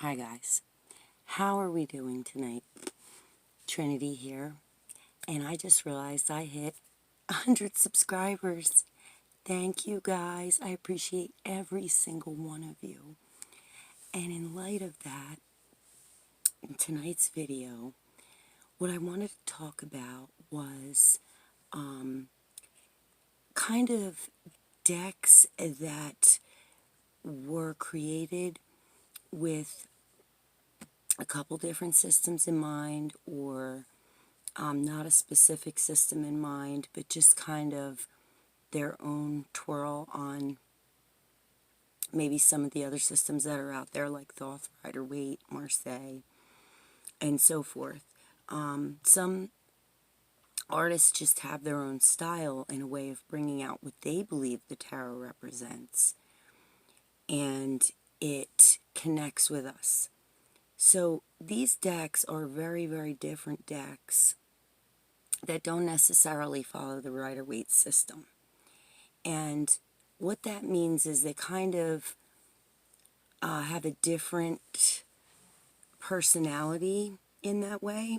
Hi guys, how are we doing tonight? Trinity here, and I just realized I hit 100 subscribers. Thank you guys, I appreciate every single one of you. And in light of that, in tonight's video, what I wanted to talk about was kind of decks that were created with a couple different systems in mind, or not a specific system in mind, but just kind of their own twirl on maybe some of the other systems that are out there, like Thoth, Rider-Waite, Marseille, and so forth. Some artists just have their own style and a way of bringing out what they believe the tarot represents, and it connects with us. So these decks are very, very different decks that don't necessarily follow the Rider-Waite system. And what that means is they kind of have a different personality in that way.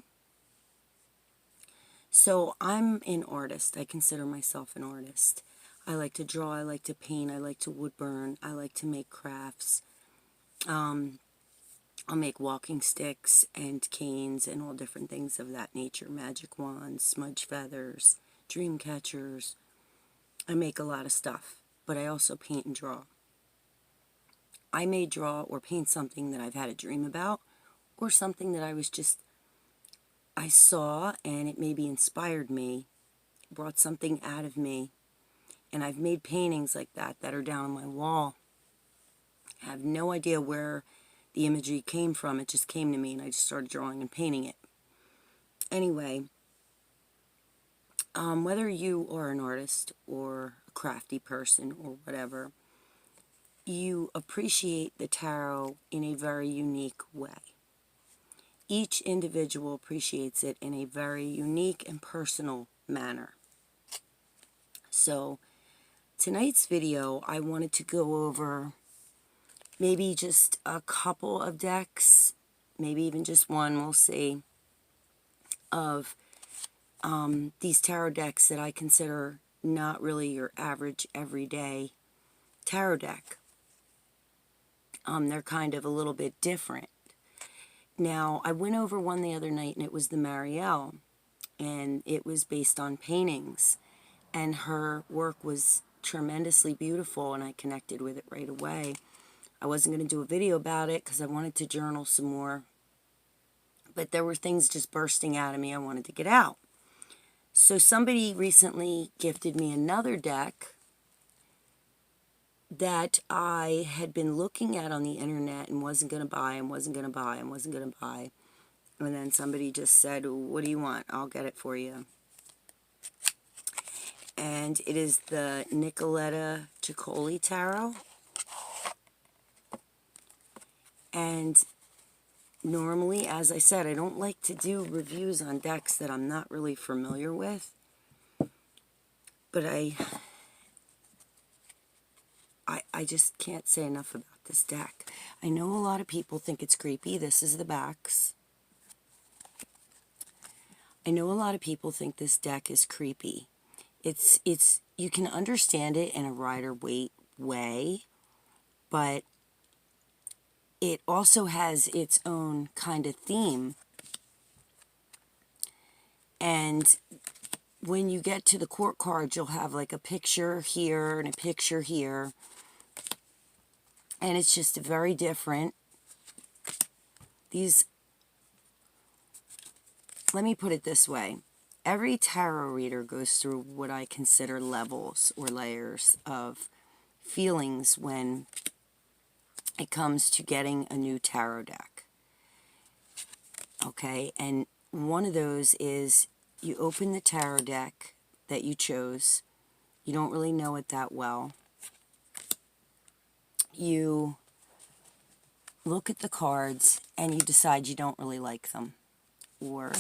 So I'm an artist. I consider myself an artist. I like to draw, I like to paint, I like to wood burn, I like to make crafts. I'll make walking sticks and canes and all different things of that nature. Magic wands, smudge feathers, dream catchers. I make a lot of stuff, but I also paint and draw. I may draw or paint something that I've had a dream about, or something that I saw and it maybe inspired me, brought something out of me. And I've made paintings like that that are down on my wall. I have no idea where the imagery came from. It just came to me and I just started drawing and painting it. Anyway, whether you are an artist or a crafty person or whatever, you appreciate the tarot in a very unique way. Each individual appreciates it in a very unique and personal manner. So tonight's video, I wanted to go over maybe just a couple of decks, maybe even just one, we'll see, of these tarot decks that I consider not really your average everyday tarot deck. They're kind of a little bit different. Now, I went over one the other night, and it was the Marielle, and it was based on paintings, and her work was tremendously beautiful, and I connected with it right away. I wasn't going to do a video about it because I wanted to journal some more, but there were things just bursting out of me I wanted to get out. So somebody recently gifted me another deck that I had been looking at on the internet and wasn't going to buy and wasn't going to buy and wasn't going to buy. And then somebody just said, "What do you want? I'll get it for you." And it is the Nicoletta Ciccoli Tarot. And normally, as I said, I don't like to do reviews on decks that I'm not really familiar with. But I just can't say enough about this deck. I know a lot of people think it's creepy. This is the backs. I know a lot of people think this deck is creepy. You can understand it in a Rider-Waite way, but it also has its own kind of theme. And when you get to the court cards, you'll have like a picture here and a picture here. And it's just very different. Let me put it this way. Every tarot reader goes through what I consider levels or layers of feelings when it comes to getting a new tarot deck. Okay, and one of those is you open the tarot deck that you chose. You don't really know it that well. You look at the cards and you decide you don't really like them. Or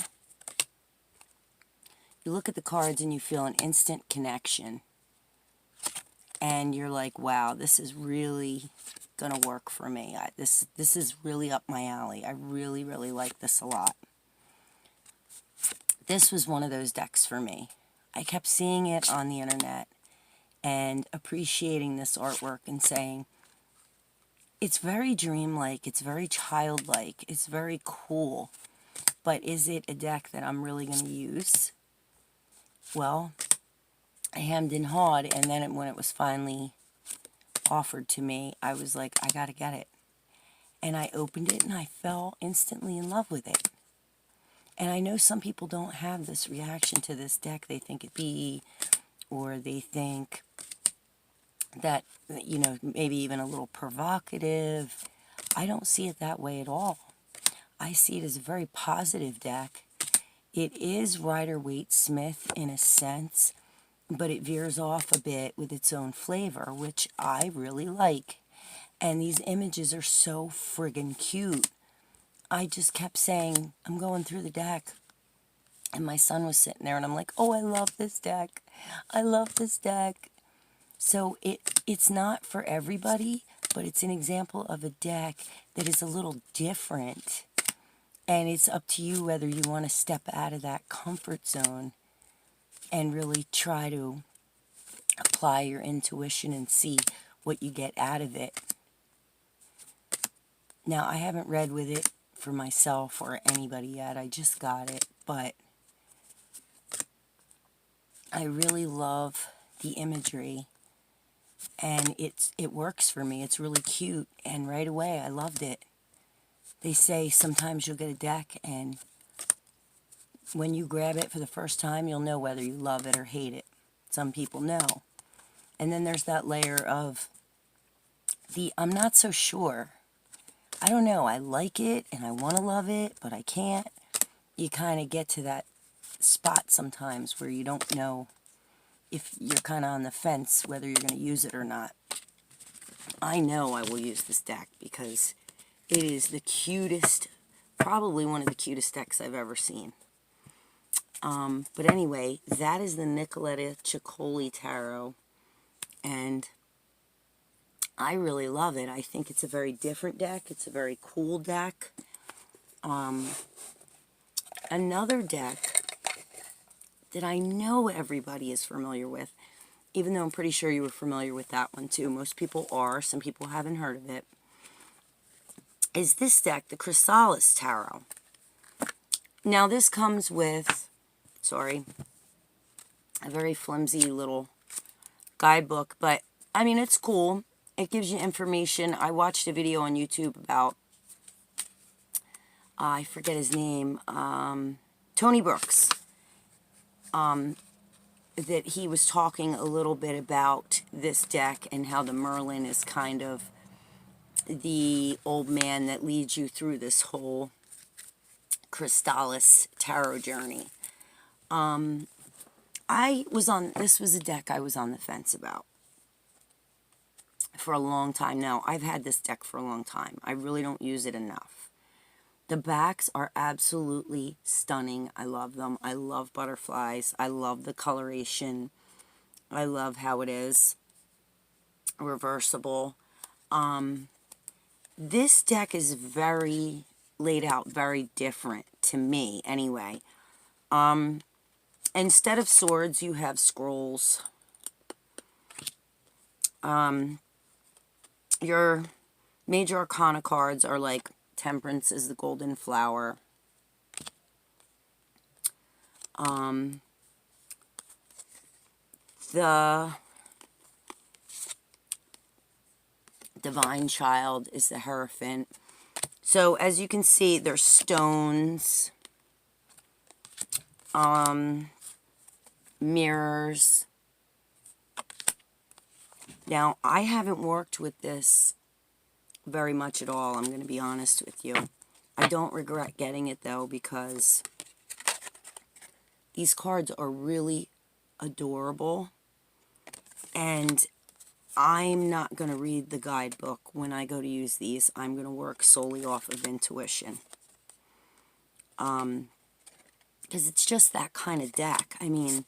you look at the cards and you feel an instant connection. And you're like, wow, this is really gonna work for me. This is really up my alley. I really, really like this a lot. This was one of those decks for me. I kept seeing it on the internet and appreciating this artwork and saying, it's very dreamlike, it's very childlike, it's very cool, but is it a deck that I'm really going to use? Well, I hemmed and hawed, and then when it was finally offered to me, I was like, I gotta get it. And I opened it and I fell instantly in love with it. And I know some people don't have this reaction to this deck. They think it be, or they think that, you know, maybe even a little provocative. I don't see it that way at all. I see it as a very positive deck. It is Rider-Waite-Smith in a sense, but it veers off a bit with its own flavor, which I really like. And these images are so friggin' cute. I just kept saying, I'm going through the deck. And my son was sitting there, and I'm like, oh, I love this deck. I love this deck. So it's not for everybody, but it's an example of a deck that is a little different. And it's up to you whether you want to step out of that comfort zone and really try to apply your intuition and see what you get out of it. Now, I haven't read with it for myself or anybody yet. I just got it, but I really love the imagery, and it works for me. It's really cute, and right away I loved it. They say sometimes you'll get a deck, and when you grab it for the first time, you'll know whether you love it or hate it. Some people know. And then there's that layer of I'm not so sure. I don't know. I like it, and I want to love it, but I can't. You kind of get to that spot sometimes where you don't know if you're kind of on the fence whether you're going to use it or not. I know I will use this deck because it is the cutest, probably one of the cutest decks I've ever seen. But anyway, that is the Nicoletta Ciccoli Tarot, and I really love it. I think it's a very different deck. It's a very cool deck. Another deck that I know everybody is familiar with, even though I'm pretty sure you were familiar with that one too. Most people are. Some people haven't heard of it. Is this deck, the Chrysalis Tarot. Now this comes with, sorry, a very flimsy little guidebook, but I mean, it's cool. It gives you information. I watched a video on YouTube about, I forget his name, Tony Brooks, that he was talking a little bit about this deck and how the Merlin is kind of the old man that leads you through this whole Chrysalis tarot journey. This was a deck I was on the fence about for a long time now. I've had this deck for a long time. I really don't use it enough. The backs are absolutely stunning. I love them. I love butterflies. I love the coloration. I love how it is reversible. This deck is very laid out, very different to me anyway. Instead of swords, you have scrolls. Your major arcana cards are like Temperance is the golden flower. The Divine Child is the Hierophant. So as you can see, there's stones, mirrors. Now, I haven't worked with this very much at all, I'm going to be honest with you. I don't regret getting it, though, because these cards are really adorable, and I'm not going to read the guidebook when I go to use these. I'm going to work solely off of intuition. Because it's just that kind of deck. I mean,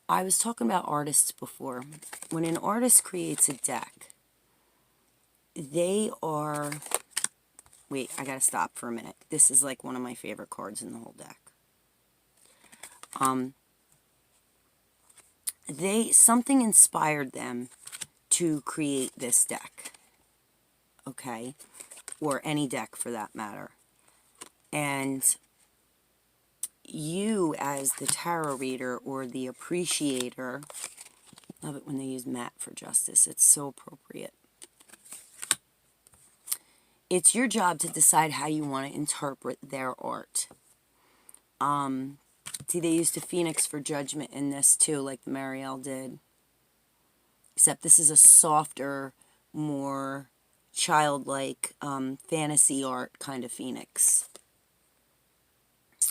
I was talking about artists before. When an artist creates a deck, they are, wait, I gotta stop for a minute. This is like one of my favorite cards in the whole deck. Something inspired them to create this deck, okay? Or any deck for that matter. And you, as the tarot reader or the appreciator, love it when they use Matt for justice. It's so appropriate. It's your job to decide how you want to interpret their art. See, they used a phoenix for judgment in this too, like the Marielle did. Except this is a softer, more childlike fantasy art kind of phoenix.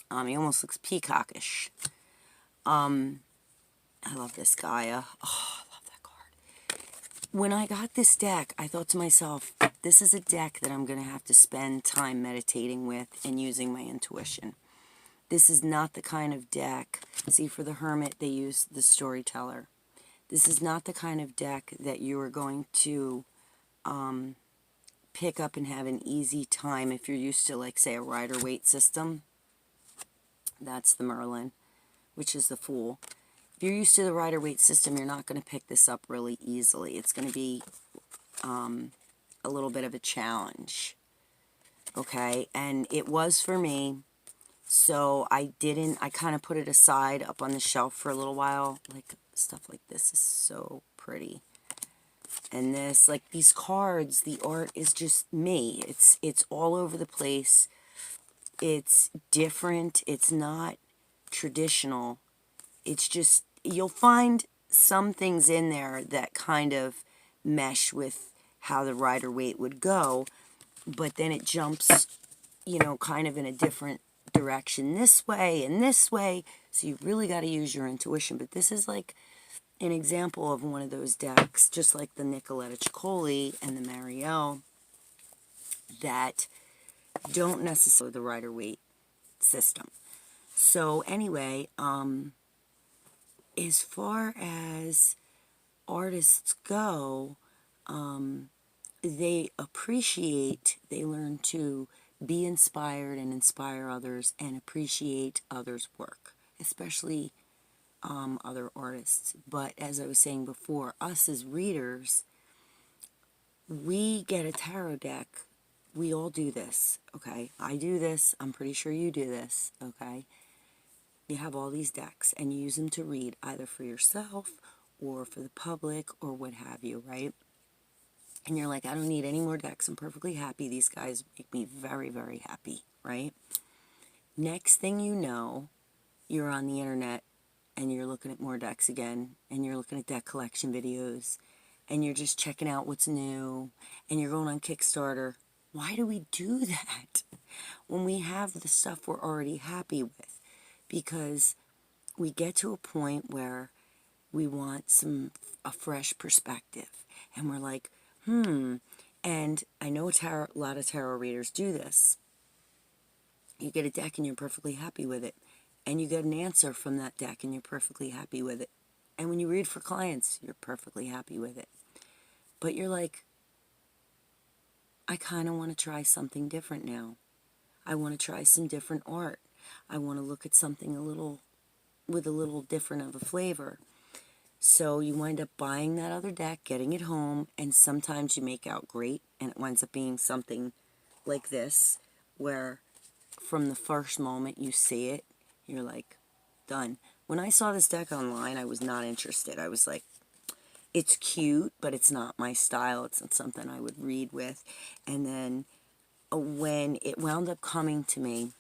He almost looks peacockish. I love this Gaia. Oh, I love that card. When I got this deck, I thought to myself, this is a deck that I'm going to have to spend time meditating with and using my intuition. This is not the kind of deck, see, for the Hermit, they use the Storyteller. This is not the kind of deck that you are going to pick up and have an easy time if you're used to, like, say, a Rider-Waite system. That's the Merlin, which is the Fool. If you're used to the Rider-Waite system, you're not going to pick this up really easily. It's going to be a little bit of a challenge, okay? And it was for me, so I kind of put it aside up on the shelf for a little while. Like, stuff like this is so pretty. And this, like, these cards, the art is just me. It's all over the place. It's different. It's not traditional. It's just, you'll find some things in there that kind of mesh with how the Rider-Waite would go, but then it jumps, you know, kind of in a different direction this way and this way, so you really got to use your intuition. But this is like an example of one of those decks, just like the Nicoletta Ciccoli and the Marielle, that don't necessarily the Rider-Waite system. So anyway, as far as artists go, they appreciate, they learn to be inspired and inspire others and appreciate others' work, especially other artists. But as I was saying before, us as readers, we get a tarot deck. We all do this, okay? I do this. I'm pretty sure you do this, okay? You have all these decks, and you use them to read, either for yourself or for the public or what have you, right? And you're like, I don't need any more decks. I'm perfectly happy. These guys make me very, very happy, right? Next thing you know, you're on the internet, and you're looking at more decks again, and you're looking at deck collection videos, and you're just checking out what's new, and you're going on Kickstarter. Why do we do that when we have the stuff we're already happy with? Because we get to a point where we want a fresh perspective, and we're like, and I know a lot of tarot readers do this. You get a deck and you're perfectly happy with it, and you get an answer from that deck and you're perfectly happy with it, and when you read for clients, you're perfectly happy with it. But you're like, I kind of want to try something different now. I want to try some different art. I want to look at something with a little different of a flavor. So you wind up buying that other deck, getting it home, and sometimes you make out great, and it winds up being something like this, where from the first moment you see it, you're like, done. When I saw this deck online, I was not interested. I was like, it's cute, but it's not my style. It's not something I would read with. And then when it wound up coming to me,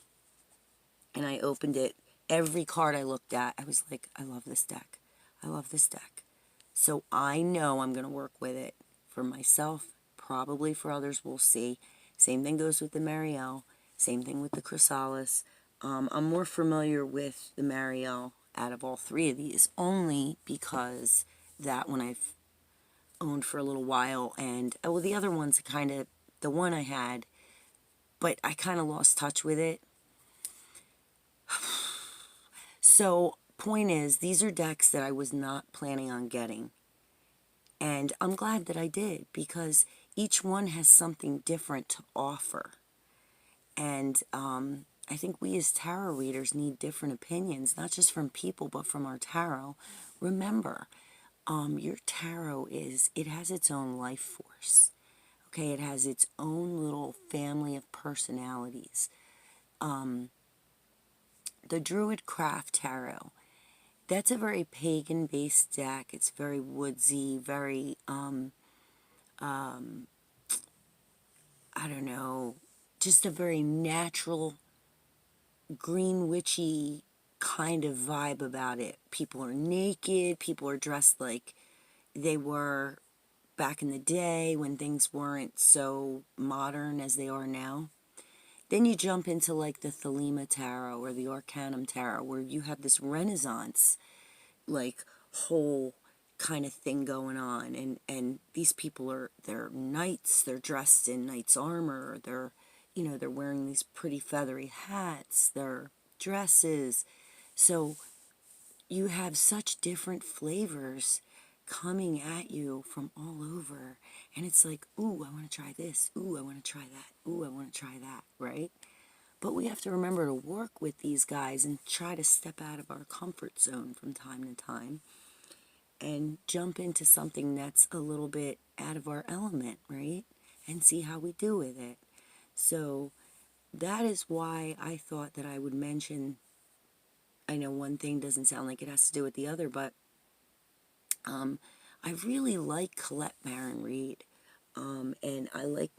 and I opened it, every card I looked at, I was like, I love this deck. I love this deck. So I know I'm going to work with it for myself, probably for others, we'll see. Same thing goes with the Marielle. Same thing with the Chrysalis. I'm more familiar with the Marielle out of all three of these, only because that one I've owned for a little while, and well, the other one's kind of the one I had, but I kind of lost touch with it. So, point is, these are decks that I was not planning on getting. And I'm glad that I did, because each one has something different to offer. And I think we as tarot readers need different opinions, not just from people, but from our tarot. Remember, your tarot it has its own life force. Okay, it has its own little family of personalities. The Druid Craft Tarot, that's a very pagan-based deck. It's very woodsy, very, I don't know, just a very natural, green witchy kind of vibe about it. People are naked, people are dressed like they were back in the day when things weren't so modern as they are now. Then you jump into like the Thelema Tarot or the Arcanum Tarot, where you have this Renaissance like whole kind of thing going on, and these people they're knights, they're dressed in knight's armor, they're wearing these pretty feathery hats, their dresses. So you have such different flavors coming at you from all over, and it's like, ooh, I want to try this, ooh, I want to try that, ooh, I want to try that, right? But we have to remember to work with these guys and try to step out of our comfort zone from time to time and jump into something that's a little bit out of our element, right? And see how we do with it. So that is why I thought that I would mention, I know one thing doesn't sound like it has to do with the other, but I really like Colette Baron-Reid, and I like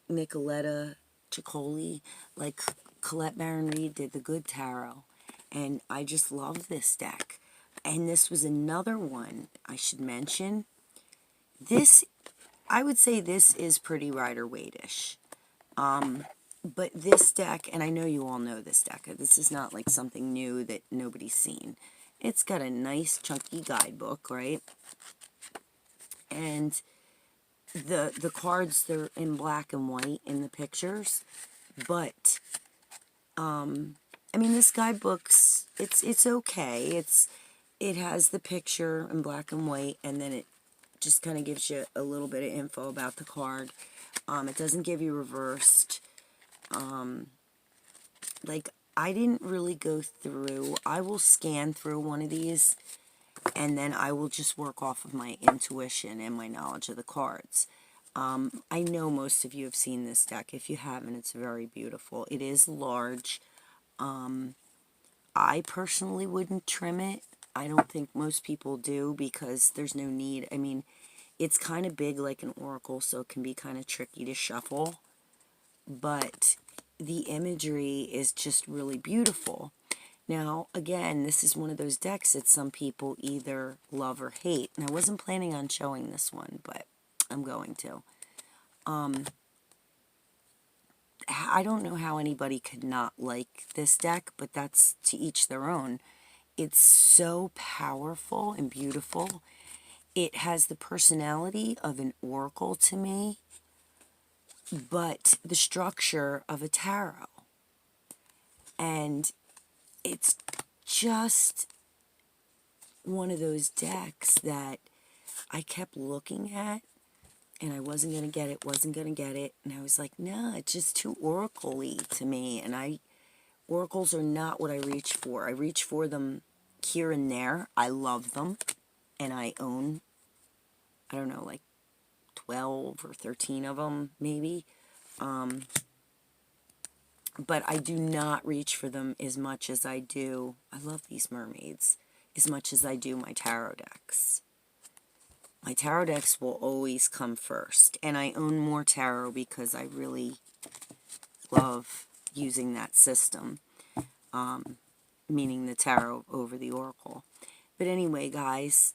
Nicoletta Ciccoli. Like, Colette Baron-Reid did the Good Tarot, and I just love this deck. And this was another one I should mention. This, I would say this is pretty Rider-Waite-ish. But this deck, and I know you all know this deck, this is not like something new that nobody's seen. It's got a nice chunky guidebook, right? And the cards, they're in black and white in the pictures, but I mean, this guidebook's it's okay. It has the picture in black and white, and then it just kind of gives you a little bit of info about the card. It doesn't give you reversed. Like, I didn't really go through. I will scan through one of these, and then I will just work off of my intuition and my knowledge of the cards. I know most of you have seen this deck. If you haven't, it's very beautiful. It is large. I personally wouldn't trim it. I don't think most people do because there's no need. I mean, it's kind of big like an oracle, so it can be kind of tricky to shuffle. But the imagery is just really beautiful. Now, again, this is one of those decks that some people either love or hate. And I wasn't planning on showing this one, but I'm going to. I don't know how anybody could not like this deck, but that's to each their own. It's so powerful and beautiful. It has the personality of an oracle to me, but the structure of a tarot. And it's just one of those decks that I kept looking at, and I wasn't going to get it, and I was like, nah, it's just too oracle-y to me, and oracles are not what I reach for. I reach for them here and there. I love them, and I own, I don't know, like 12 or 13 of them, maybe, but I do not reach for them as much as I do, I love these mermaids, as much as I do my tarot decks. My tarot decks will always come first, and I own more tarot because I really love using that system, meaning the tarot over the oracle. But anyway, guys,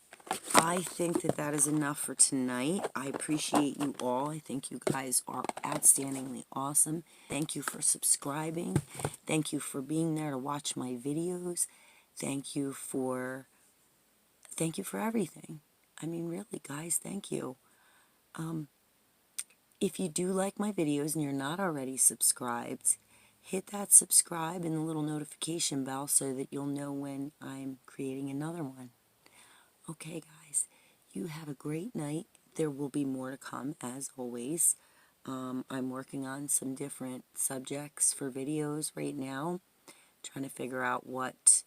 I think that that is enough for tonight. I appreciate you all. I think you guys are outstandingly awesome. Thank you for subscribing. Thank you for being there to watch my videos. Thank you for everything. I mean, really, guys, thank you. If you do like my videos and you're not already subscribed, hit that subscribe and the little notification bell so that you'll know when I'm creating another one. Okay, guys, you have a great night. there will be more to come, as always. I'm working on some different subjects for videos right now, trying to figure out what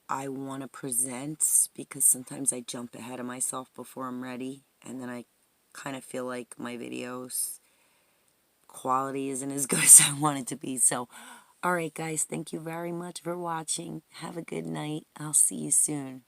I want to present, because sometimes I jump ahead of myself before I'm ready, and then I kind of feel like my videos quality isn't as good as I want it to be. So, alright guys, thank you very much for watching. Have a good night. I'll see you soon.